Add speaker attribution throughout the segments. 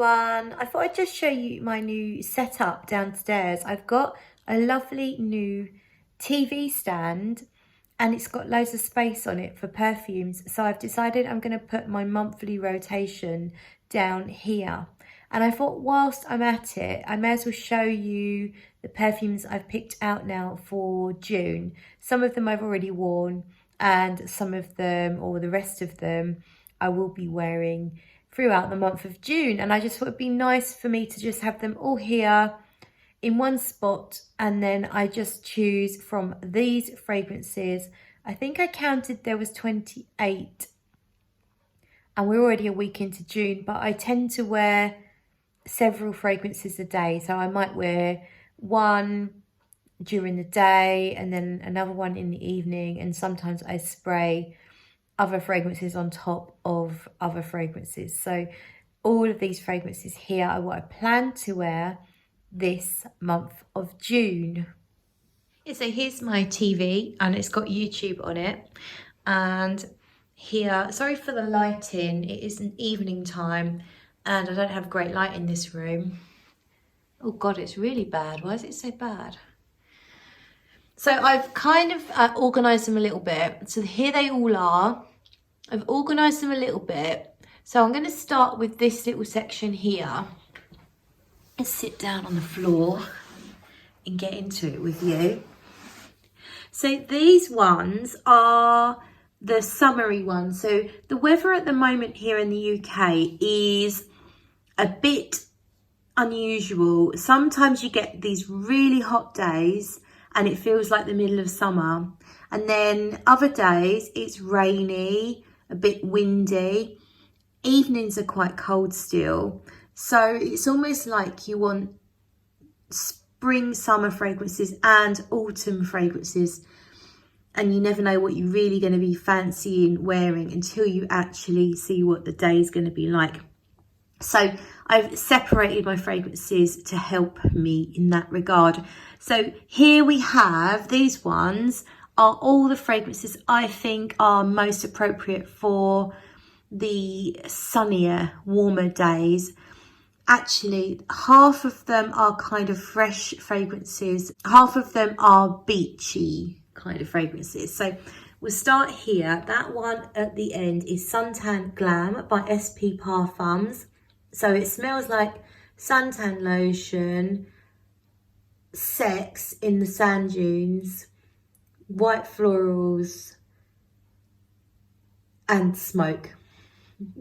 Speaker 1: everyone. I thought I'd just show you my new setup downstairs. I've got a lovely new TV stand and it's got loads of space on it for perfumes. So I've decided I'm going to put my monthly rotation down here. And I thought whilst I'm at it, I may as well show you the perfumes I've picked out now for June. Some of them I've already worn and some of them, or the rest of them, I will be wearing throughout the month of June. And I just thought it'd be nice for me to just have them all here in one spot, and then I just choose from these fragrances. I think I counted there was 28 and we're already a week into June, but I tend to wear several fragrances a day. So I might wear one during the day and then another one in the evening, and sometimes I spray other fragrances on top of other fragrances. So all of these fragrances here are what I plan to wear this month of June. Yeah, so here's my TV and it's got YouTube on it, and here, sorry for the lighting, it is an evening time and I don't have great light in this room. Oh God, it's really bad. Why is it so bad? So I've kind of organised them a little bit. So here they all are. I've organised them a little bit. So I'm going to start with this little section here. Let's sit down on the floor and get into it with you. So these ones are the summery ones. So the weather at the moment here in the UK is a bit unusual. Sometimes you get these really hot days and it feels like the middle of summer. And then other days it's rainy, a bit windy. Evenings are quite cold still. So it's almost like you want spring, summer fragrances and autumn fragrances. And you never know what you're really going to be fancying wearing until you actually see what the day is going to be like. So I've separated my fragrances to help me in that regard. So here we have, these ones are all the fragrances I think are most appropriate for the sunnier, warmer days. Actually, half of them are kind of fresh fragrances. Half of them are beachy kind of fragrances. So we'll start here. That one at the end is Suntan Glam by SP Parfums. So it smells like suntan lotion, sex in the sand dunes, white florals and smoke.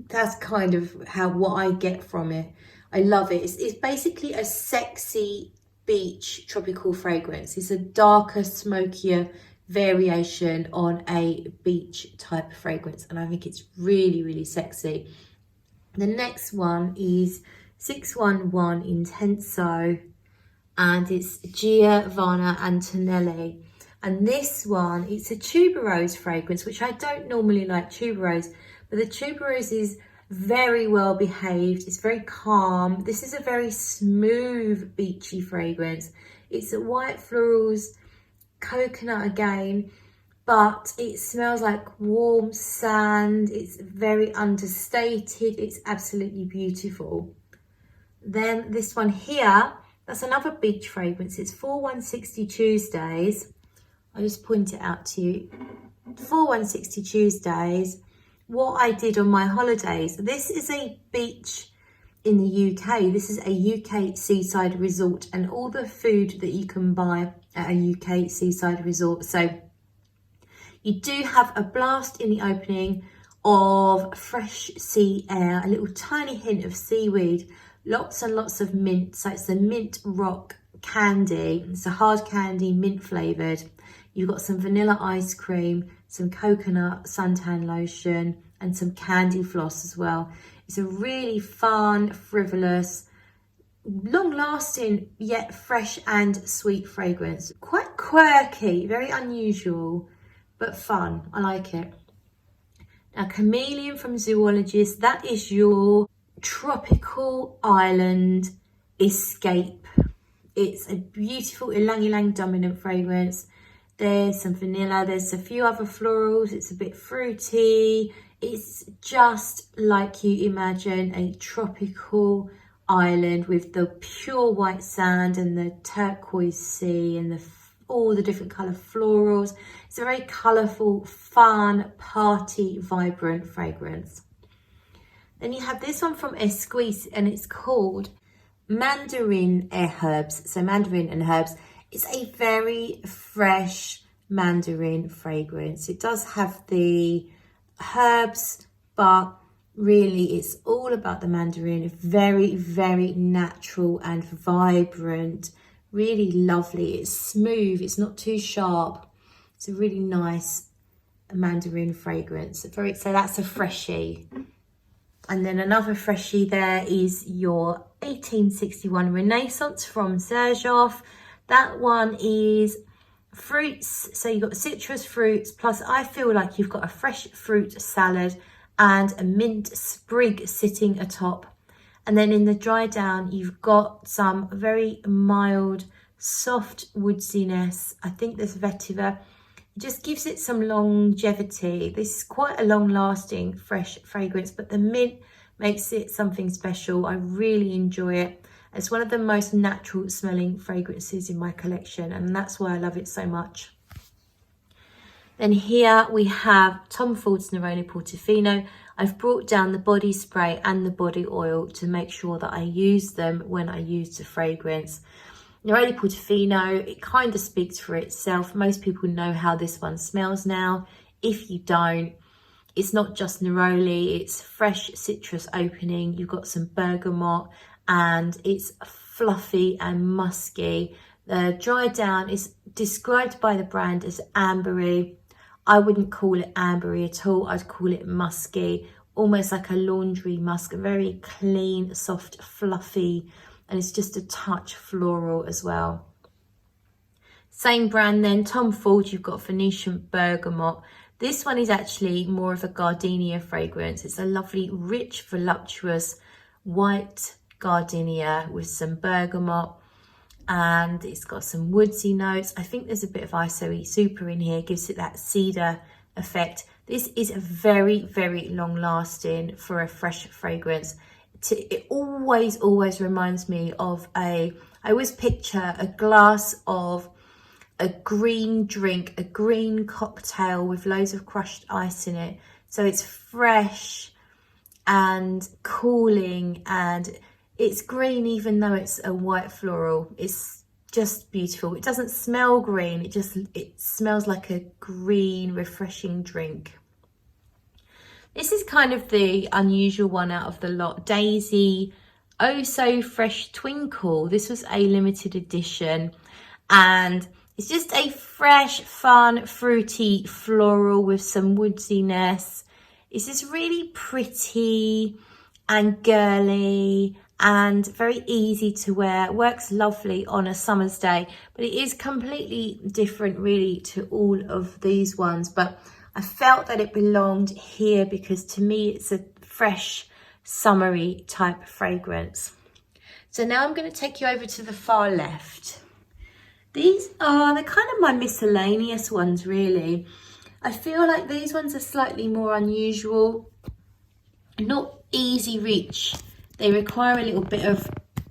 Speaker 1: That's kind of what I get from it. I love it. It's basically a sexy beach tropical fragrance. It's a darker, smokier variation on a beach type fragrance, and I think it's really, really sexy. The next one is 611 Intenso, and it's Giovanna Antonelli. And this one, it's a tuberose fragrance, which I don't normally like tuberose, but the tuberose is very well behaved. It's very calm. This is a very smooth, beachy fragrance. It's white florals, coconut again, but it smells like warm sand. It's very understated. It's absolutely beautiful. Then this one here, that's another beach fragrance. It's 4160 Tuesdays. I'll just point it out to you. 4160 Tuesdays. What I did on my holidays. This is a beach in the UK. This is a UK seaside resort, and all the food that you can buy at a UK seaside resort. So you do have a blast in the opening of fresh sea air, a little tiny hint of seaweed, lots and lots of mint. So it's a mint rock candy. It's a hard candy, mint flavoured. You've got some vanilla ice cream, some coconut suntan lotion, and some candy floss as well. It's a really fun, frivolous, long-lasting, yet fresh and sweet fragrance. Quite quirky, very unusual, but fun. I like it. Now, Chameleon from Zoologist, that is your tropical island escape. It's a beautiful ylang ylang dominant fragrance. There's some vanilla, there's a few other florals, it's a bit fruity. It's just like you imagine a tropical island with the pure white sand and the turquoise sea and all the different colour florals. It's a very colourful, fun, party, vibrant fragrance. Then you have this one from Esquisse, and it's called Mandarin Herbs. So mandarin and herbs. It's a very fresh mandarin fragrance. It does have the herbs, but really it's all about the mandarin. Very, very natural and vibrant. Really lovely. It's smooth. It's not too sharp. It's a really nice mandarin fragrance. So that's a freshie. And then another freshie there is your 1861 Renaissance from Serjoff. That one is fruits. So you've got citrus fruits, plus I feel like you've got a fresh fruit salad and a mint sprig sitting atop. And then in the dry down, you've got some very mild, soft woodsiness. I think there's vetiver. It just gives it some longevity. This is quite a long-lasting, fresh fragrance, but the mint makes it something special. I really enjoy it. It's one of the most natural smelling fragrances in my collection, and that's why I love it so much. Then here we have Tom Ford's Neroli Portofino. I've brought down the body spray and the body oil to make sure that I use them when I use the fragrance. Neroli Portofino, it kind of speaks for itself. Most people know how this one smells now. If you don't, it's not just neroli, it's fresh citrus opening. You've got some bergamot and it's fluffy and musky. The dry down is described by the brand as ambery. I wouldn't call it ambery at all. I'd call it musky, almost like a laundry musk, very clean, soft, fluffy, and it's just a touch floral as well. Same brand then, Tom Ford, you've got Venetian Bergamot. This one is actually more of a gardenia fragrance. It's a lovely, rich, voluptuous white gardenia with some bergamot, and it's got some woodsy notes. I think there's a bit of isoe super in here, gives it that cedar effect. This is a very, very long lasting for a fresh fragrance. It always reminds me of I always picture a glass of a green drink, a green cocktail with loads of crushed ice in it. So it's fresh and cooling, and it's green even though it's a white floral. It's just beautiful. It doesn't smell green, it smells like a green refreshing drink. This is kind of the unusual one out of the lot. Daisy Oh So Fresh Twinkle. This was a limited edition, and it's just a fresh, fun, fruity floral with some woodsiness. It's just really pretty and girly and very easy to wear. It works lovely on a summer's day, but it is completely different really to all of these ones. But I felt that it belonged here because to me it's a fresh, summery type fragrance. So now I'm going to take you over to the far left. They're kind of my miscellaneous ones really. I feel like these ones are slightly more unusual, not easy reach. They require a little bit of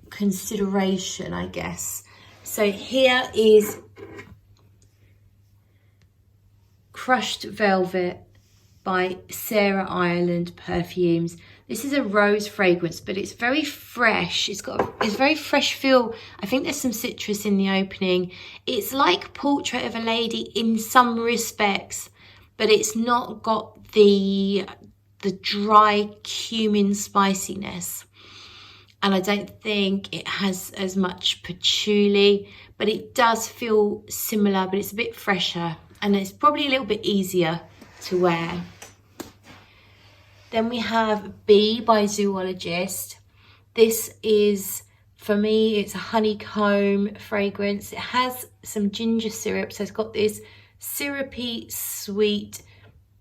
Speaker 1: consideration, I guess. So here is Crushed Velvet by Sarah Ireland Perfumes. This is a rose fragrance, but it's very fresh. It's very fresh feel. I think there's some citrus in the opening. It's like Portrait of a Lady in some respects, but it's not got the dry cumin spiciness. And I don't think it has as much patchouli, but it does feel similar, but it's a bit fresher and it's probably a little bit easier to wear. Then we have Bee by Zoologist. This is, for me, it's a honeycomb fragrance. It has some ginger syrup, so it's got this syrupy, sweet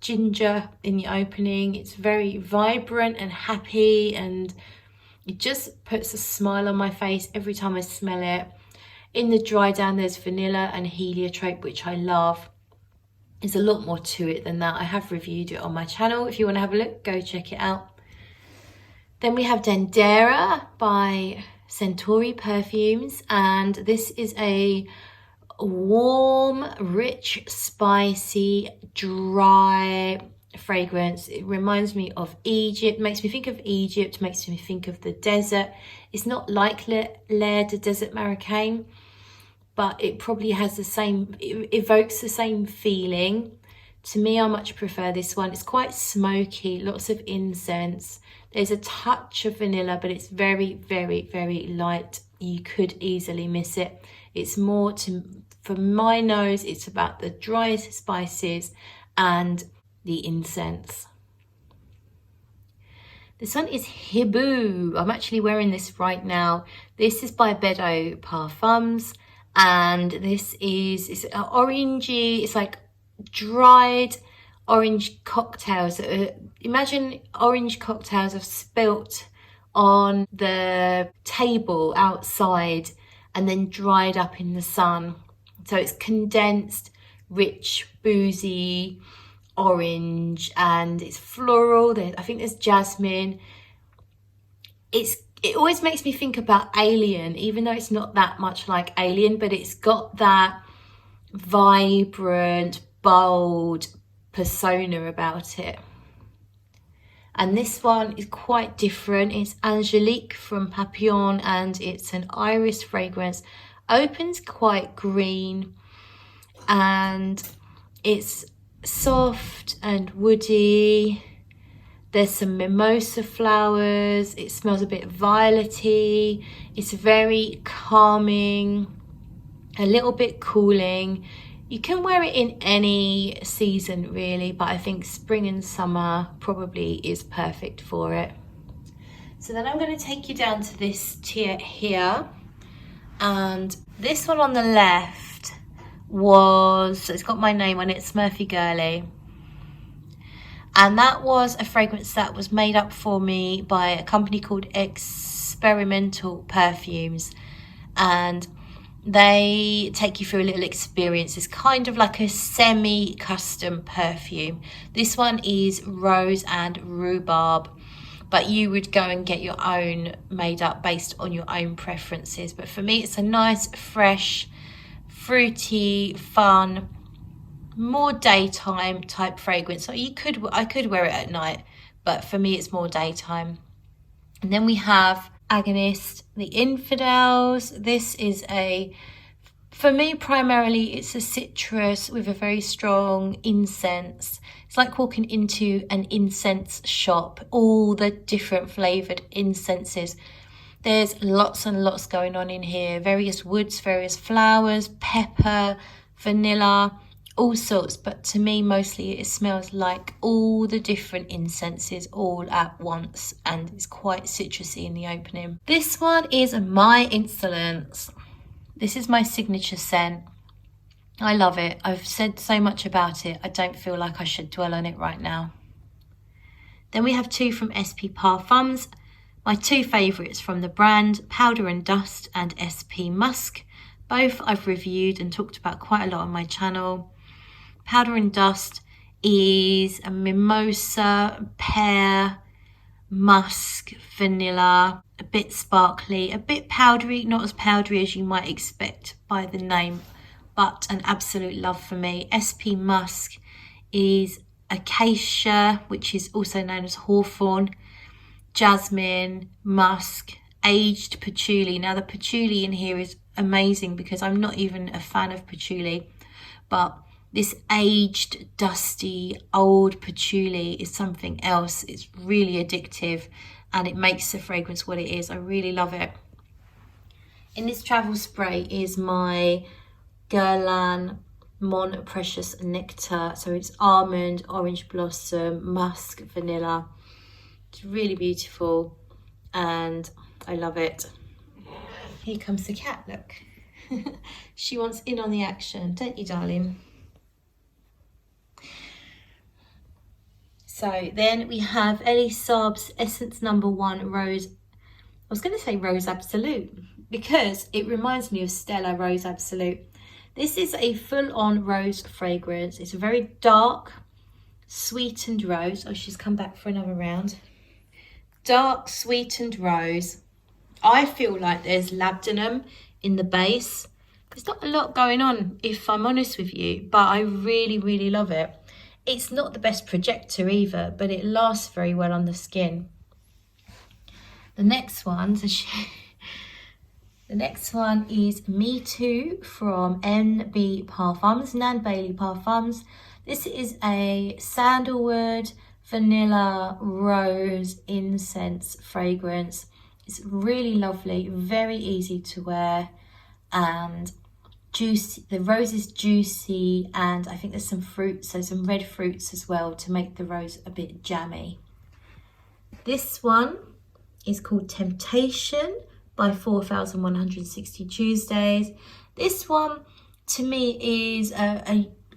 Speaker 1: ginger in the opening. It's very vibrant and happy, and it just puts a smile on my face every time I smell it. In the dry down, there's vanilla and heliotrope, which I love. There's a lot more to it than that. I have reviewed it on my channel. If you want to have a look, go check it out. Then we have Dendera by Centauri Perfumes, and this is a warm, rich, spicy, dry fragrance. It reminds me of Egypt, makes me think of Egypt, makes me think of the desert. It's not like L'air de Desert Marocain, but it probably has the same, it evokes the same feeling. To me, I much prefer this one. It's quite smoky, lots of incense. There's a touch of vanilla, but it's very, very, very light. You could easily miss it. It's more for my nose, it's about the driest spices and the incense. This one is Hibou. I'm actually wearing this right now. This is by Bedo Parfums, and this is, it's orangey, it's like dried orange cocktails. Imagine orange cocktails have spilt on the table outside and then dried up in the sun. So it's condensed, rich, boozy orange, and it's floral. I think there's jasmine. It always makes me think about Alien, even though it's not that much like Alien, but it's got that vibrant, bold persona about it. And this one is quite different. It's Angelique from Papillon, and it's an iris fragrance. Opens quite green, and it's soft and woody. There's some mimosa flowers. It smells a bit violety. It's very calming, a little bit cooling. You can wear it in any season really, but I think spring and summer probably is perfect for it. So then I'm going to take you down to this tier here, and this one on the left was, it's got my name on it, Smurfy Girly. And that was a fragrance that was made up for me by a company called Experimental Perfumes, and they take you through a little experience. It's kind of like a semi-custom perfume. This one is rose and rhubarb, but you would go and get your own made up based on your own preferences. But for me, it's a nice, fresh, fruity, fun, more daytime type fragrance. So I could wear it at night, but for me, it's more daytime. And then we have Agonist, the Infidels. This is for me primarily, it's a citrus with a very strong incense. It's like walking into an incense shop, all the different flavored incenses. There's lots and lots going on in here, various woods, various flowers, pepper, vanilla, all sorts. But to me, mostly it smells like all the different incenses all at once, and it's quite citrusy in the opening. This one is My Insolence. This is my signature scent. I love it. I've said so much about it. I don't feel like I should dwell on it right now. Then we have two from SP Parfums. My two favourites from the brand, Powder and Dust and SP Musk. Both I've reviewed and talked about quite a lot on my channel. Powder and Dust is a mimosa, pear, musk, vanilla, a bit sparkly, a bit powdery, not as powdery as you might expect by the name, but an absolute love for me. SP Musk is acacia, which is also known as hawthorn, jasmine, musk, aged patchouli. Now the patchouli in here is amazing because I'm not even a fan of patchouli, but this aged, dusty, old patchouli is something else. It's really addictive and it makes the fragrance what it is. I really love it. In this travel spray is my Guerlain Mon Precious Nectar. So it's almond, orange blossom, musk, vanilla. It's really beautiful and I love it. Here comes the cat, look. She wants in on the action, don't you, darling? So then we have Elie Saab's Essence No. 1 Rose. I was going to say Rose Absolute because it reminds me of Stella Rose Absolute. This is a full-on rose fragrance. It's a very dark, sweetened rose. Oh, she's come back for another round. dark sweetened rose. I feel like there's labdanum in the base. There's not a lot going on, if I'm honest with you, but I really, really love it. It's not the best projector either, but it lasts very well on the skin. The next one is Me Too from NB Parfums, Nan Bailey Parfums. This is a sandalwood, vanilla, rose, incense fragrance. It's really lovely, very easy to wear, and juicy. The rose is juicy, and I think there's some fruits, so some red fruits as well to make the rose a bit jammy. This one is called Temptation by 4160 Tuesdays. This one to me is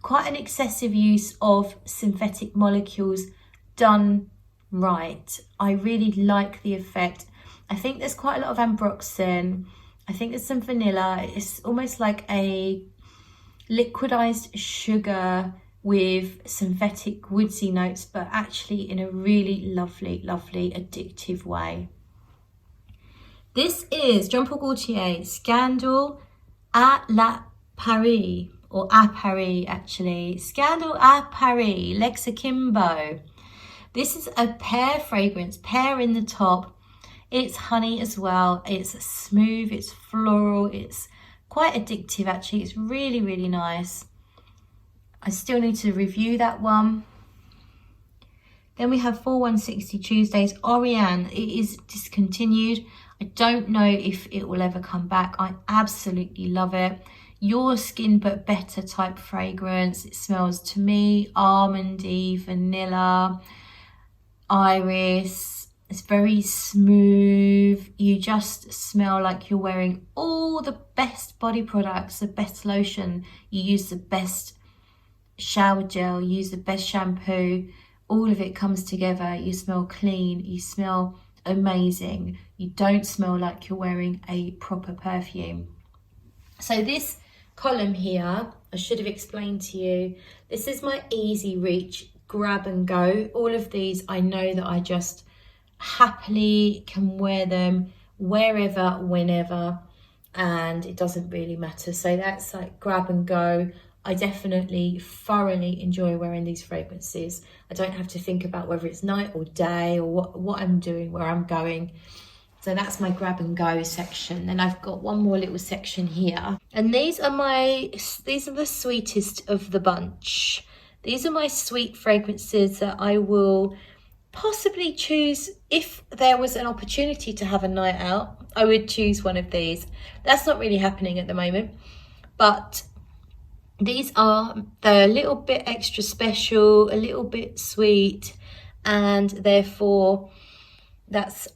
Speaker 1: quite an excessive use of synthetic molecules done right. I really like the effect. I think there's quite a lot of ambroxan. I think there's some vanilla. It's almost like a liquidized sugar with synthetic woodsy notes, but actually in a really lovely, lovely addictive way. This is Jean Paul Gaultier Scandal à la Paris, or à Paris actually. Scandal à Paris, Lex Akimbo. This is a pear fragrance, pear in the top. It's honey as well. It's smooth, it's floral, it's quite addictive actually. It's really, really nice. I still need to review that one. Then we have 4160 Tuesdays Oriane. It is discontinued. I don't know if it will ever come back. I absolutely love it. Your skin but better type fragrance. It smells to me almondy, vanilla, iris. It's very smooth. You just smell like you're wearing all the best body products, the best lotion. You use the best shower gel, you use the best shampoo. All of it comes together. You smell clean. You smell amazing. You don't smell like you're wearing a proper perfume. So this column here, I should have explained to you, this is my easy reach grab and go. All of these I know that I just happily can wear them wherever, whenever, and it doesn't really matter. So that's like grab and go. I definitely thoroughly enjoy wearing these fragrances. I don't have to think about whether it's night or day or what I'm doing, where I'm going. So that's my grab and go section. Then I've got one more little section here. And these are the sweetest of the bunch. These are my sweet fragrances that I will possibly choose if there was an opportunity to have a night out. I would choose one of these. That's not really happening at the moment, but these are a little bit extra special, a little bit sweet, and therefore that's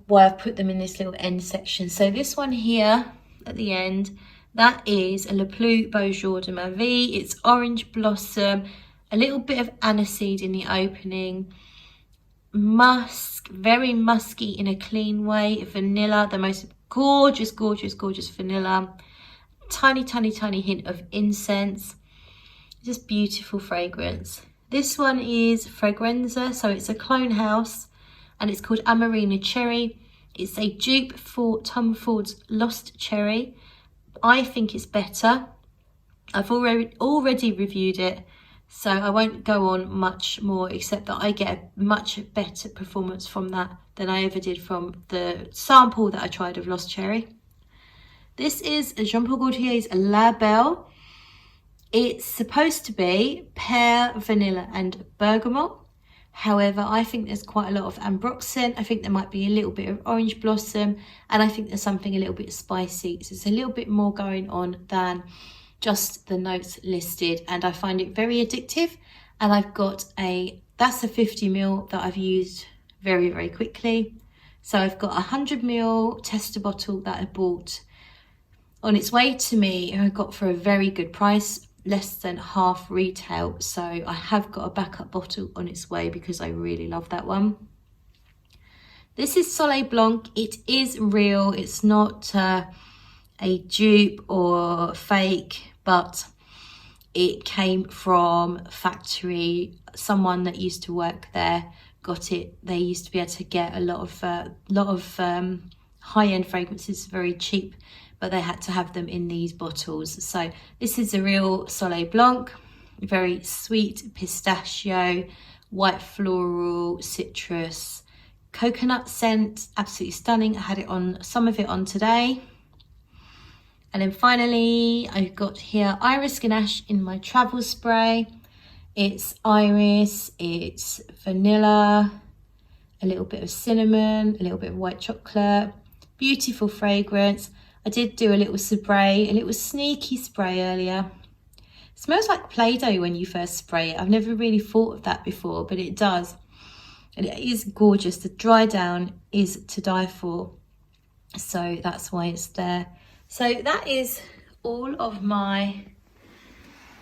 Speaker 1: why I've put them in this little end section. So this one here at the end, that is a Le Plus Beau Jour de ma Vie. It's orange blossom, a little bit of aniseed in the opening, musk, very musky in a clean way, vanilla, the most gorgeous, gorgeous, gorgeous vanilla, tiny, tiny, tiny hint of incense. Just beautiful fragrance. This one is Fragranza, so it's a clone house, and it's called Amarena Cherry. It's a dupe for Tom Ford's Lost Cherry. I think it's better. I've already reviewed it, so I won't go on much more, except that I get a much better performance from that than I ever did from the sample that I tried of Lost Cherry. This is Jean Paul Gaultier's La Belle. It's supposed to be pear, vanilla and bergamot. However, I think there's quite a lot of ambroxan. I think there might be a little bit of orange blossom, and I think there's something a little bit spicy. So it's a little bit more going on than just the notes listed, and I find it very addictive. And I've got that's a 50ml that I've used very, very quickly. So I've got a 100ml tester bottle that I bought on its way to me. I got for a very good price, less than half retail. So I have got a backup bottle on its way because I really love that one. This is Soleil Blanc. It is real. It's not a dupe or fake, but it came from factory. Someone that used to work there got it. They used to be able to get a lot of high-end fragrances very cheap, but they had to have them in these bottles. So this is a real Soleil Blanc, very sweet pistachio, white floral, citrus, coconut scent, absolutely stunning. I had it on, some of it on today. And then finally, I've got here Iris Ganache in my travel spray. It's iris, it's vanilla, a little bit of cinnamon, a little bit of white chocolate. Beautiful fragrance. I did do a little spray, a little sneaky spray earlier. It smells like Play-Doh when you first spray it. I've never really thought of that before, but it does. And it is gorgeous. The dry down is to die for. So that's why it's there. So that is all of my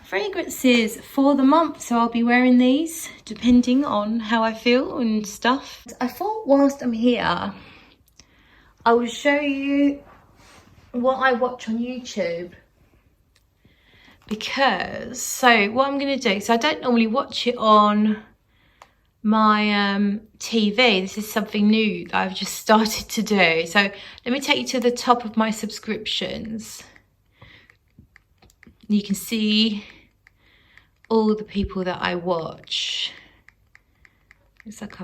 Speaker 1: fragrances for the month. So I'll be wearing these depending on how I feel and stuff. I thought whilst I'm here, I will show you what I watch on YouTube. Because, so what I'm going to do, so I don't normally watch it on my TV. This is something new that I've just started to do. So let me take you to the top of my subscriptions. You can see all the people that I watch. It's like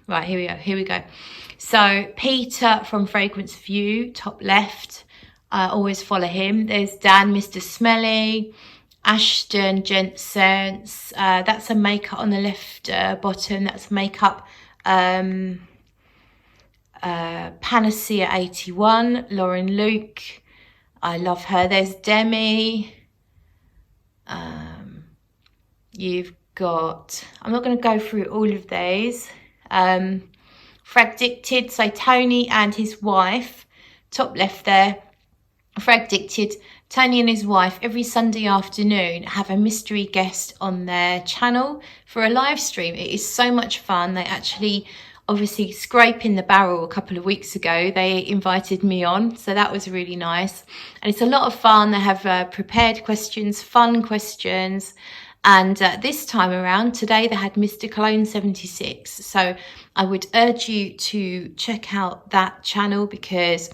Speaker 1: right, here we go. So Peter from Fragrance View, top left. I always follow him. There's Dan, Mr. Smelly. Ashton Jensen's, that's a makeup on the left bottom. That's makeup. Panacea 81, Lauren Luke. I love her. There's Demi. You've got, I'm not going to go through all of these. Fragdicted, so Tony and his wife, top left there. Fragdicted, Tony and his wife every Sunday afternoon have a mystery guest on their channel for a live stream. It is so much fun. They actually, obviously scraping the barrel a couple of weeks ago, they invited me on, so that was really nice. And it's a lot of fun. They have prepared questions, fun questions. And this time around, today, they had Mr. Cologne 76. So I would urge you to check out that channel because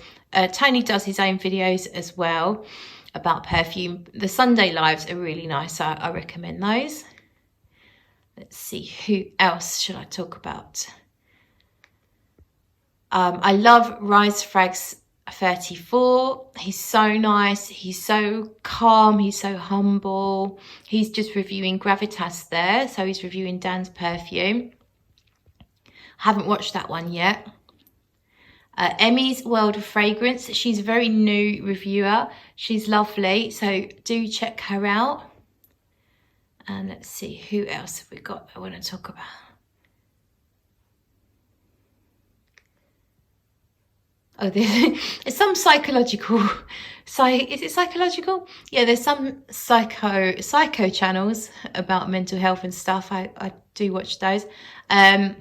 Speaker 1: Tony does his own videos as well about perfume. The Sunday lives are really nice. I recommend those. Let's see, who else should I talk about? I love Rise Frags 34. He's so nice. He's so calm. He's so humble. He's just reviewing Gravitas there. So he's reviewing Dan's perfume. I haven't watched that one yet. Emmy's World of Fragrance. She's a very new reviewer. She's lovely. So do check her out. And let's see, who else have we got I want to talk about? Oh, there's some psychological, is it psychological? Yeah, there's some psycho channels about mental health and stuff. I do watch those. And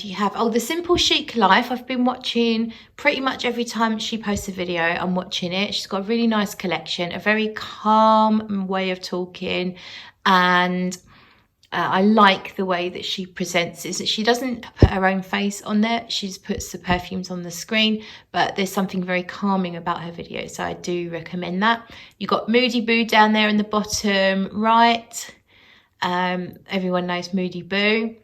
Speaker 1: you have, The Simple Chic Life. I've been watching pretty much every time she posts a video, I'm watching it. She's got a really nice collection, a very calm way of talking. And I like the way that she presents it. She doesn't put her own face on there. She just puts the perfumes on the screen. But there's something very calming about her video. So I do recommend that. You've got Moody Boo down there in the bottom right. Everyone knows Moody Boo.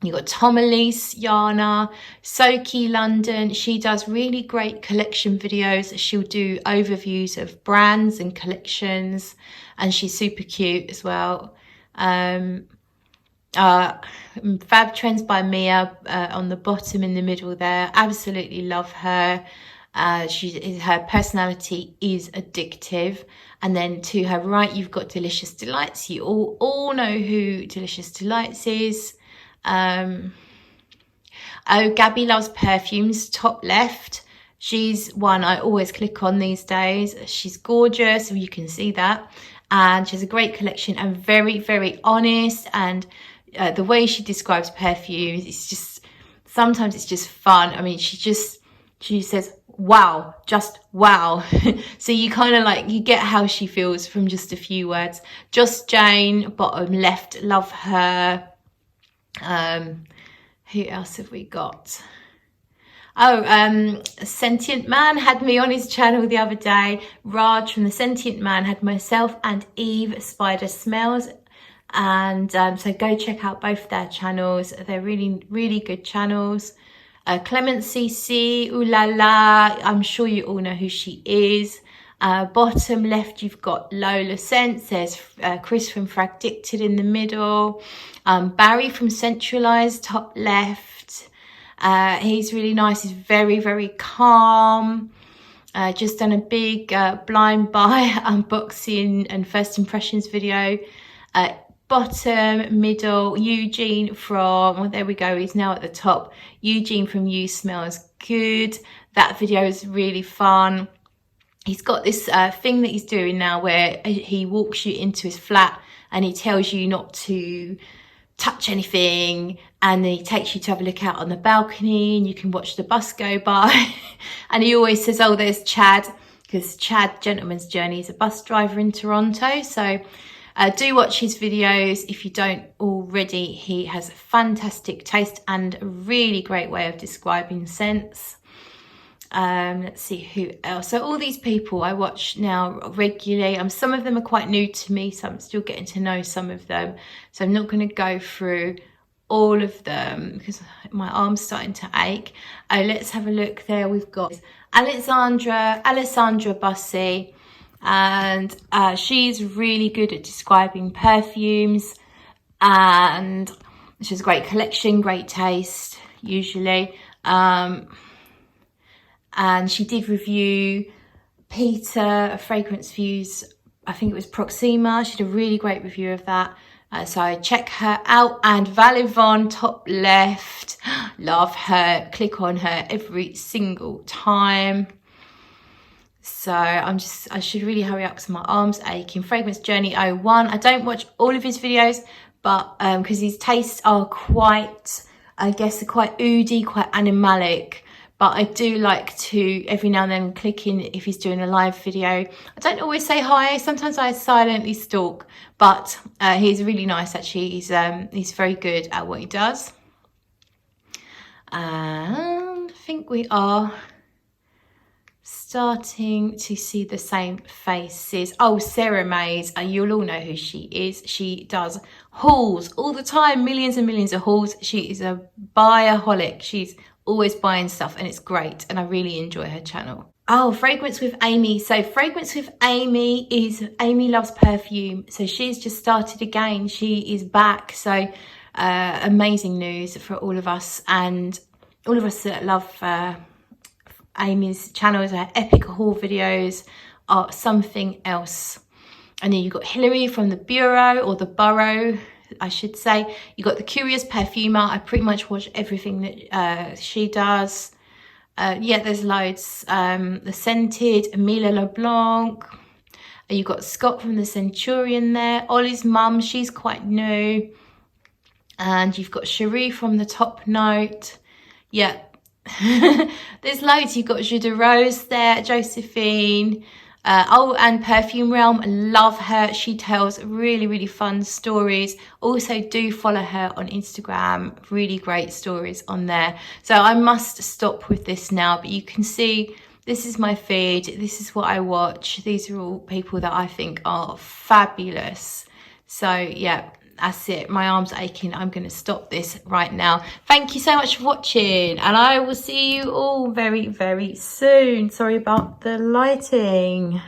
Speaker 1: You've got Tom Elise, Yana, Soki London. She does really great collection videos. She'll do overviews of brands and collections. And she's super cute as well. Fab Trends by Mia on the bottom in the middle there. Absolutely love her. Her personality is addictive. And then to her right, you've got Delicious Delights. You all know who Delicious Delights is. Gabby Loves Perfumes, top left. She's one I always click on these days. She's gorgeous, you can see that. And she has a great collection and very, very honest. And the way she describes perfumes, it's just, sometimes it's just fun. I mean, she says, wow, just wow. So you kind of like, you get how she feels from just a few words. Just Jane, bottom left, love her. Who else have we got? Oh, Sentient Man had me on his channel the other day. Raj from the Sentient Man had myself and Eve Spider Smells. And so go check out both their channels. They're really, really good channels. Clemency C, ooh la la, I'm sure you all know who she is. Bottom left, you've got Lola Sense. There's Chris from Fragdicted in the middle. Barry from Centralized, top left. He's really nice. He's very, very calm. Just done a big blind buy unboxing and first impressions video. Bottom, middle, Eugene from, well, there we go, he's now at the top. Eugene from You Smells Good. That video is really fun. He's got this thing that he's doing now where he walks you into his flat and he tells you not to touch anything, and then he takes you to have a look out on the balcony and you can watch the bus go by. And he always says, oh, there's Chad, because Chad, Gentleman's Journey, is a bus driver in Toronto. So do watch his videos if you don't already. He has a fantastic taste and a really great way of describing scents. Let's see who else. So all these people I watch now regularly. Some of them are quite new to me, so I'm still getting to know some of them. So I'm not going to go through all of them because my arm's starting to ache. Let's have a look there. We've got Alessandra Bussy. And she's really good at describing perfumes, and she has a great collection, great taste usually. And she did review Peter Fragrance Views, I think it was Proxima. She did a really great review of that. So check her out. And Valivon, top left, love her, click on her every single time. So I should really hurry up because my arm's aching. Fragrance Journey 01. I don't watch all of his videos, but because his tastes are quite, I guess, quite oody, quite animalic. But I do like to every now and then click in if he's doing a live video. I don't always say hi. Sometimes I silently stalk, but he's really nice actually. He's very good at what he does. And I think we are starting to see the same faces. Oh, Sarah Mays, you'll all know who she is. She does hauls all the time, millions and millions of hauls. She is a buyaholic. She's always buying stuff and it's great, and I really enjoy her channel. Oh, Fragrance with Amy. So Fragrance with Amy is Amy Loves Perfume. So she's just started again. She is back. So amazing news for all of us, and all of us that love Amy's channels. Her epic haul videos are something else. And then you've got Hilary from the Bureau, or the Borough, I should say. You got the Curious Perfumer. I pretty much watch everything that she does. Yeah, there's loads. The Scented, Amelia LeBlanc. You've got Scott from the Centurion there. Ollie's mum, she's quite new. And you've got Cherie from the Top Note. Yeah. There's loads. You've got Jus de Rose there, Josephine. Oh, and Perfume Realm, love her. She tells really, really fun stories. Also do follow her on Instagram. Really great stories on there. So I must stop with this now, but you can see this is my feed. This is what I watch. These are all people that I think are fabulous. So yeah, that's it. My arm's aching. I'm going to stop this right now. Thank you so much for watching, and I will see you all very, very soon. Sorry about the lighting.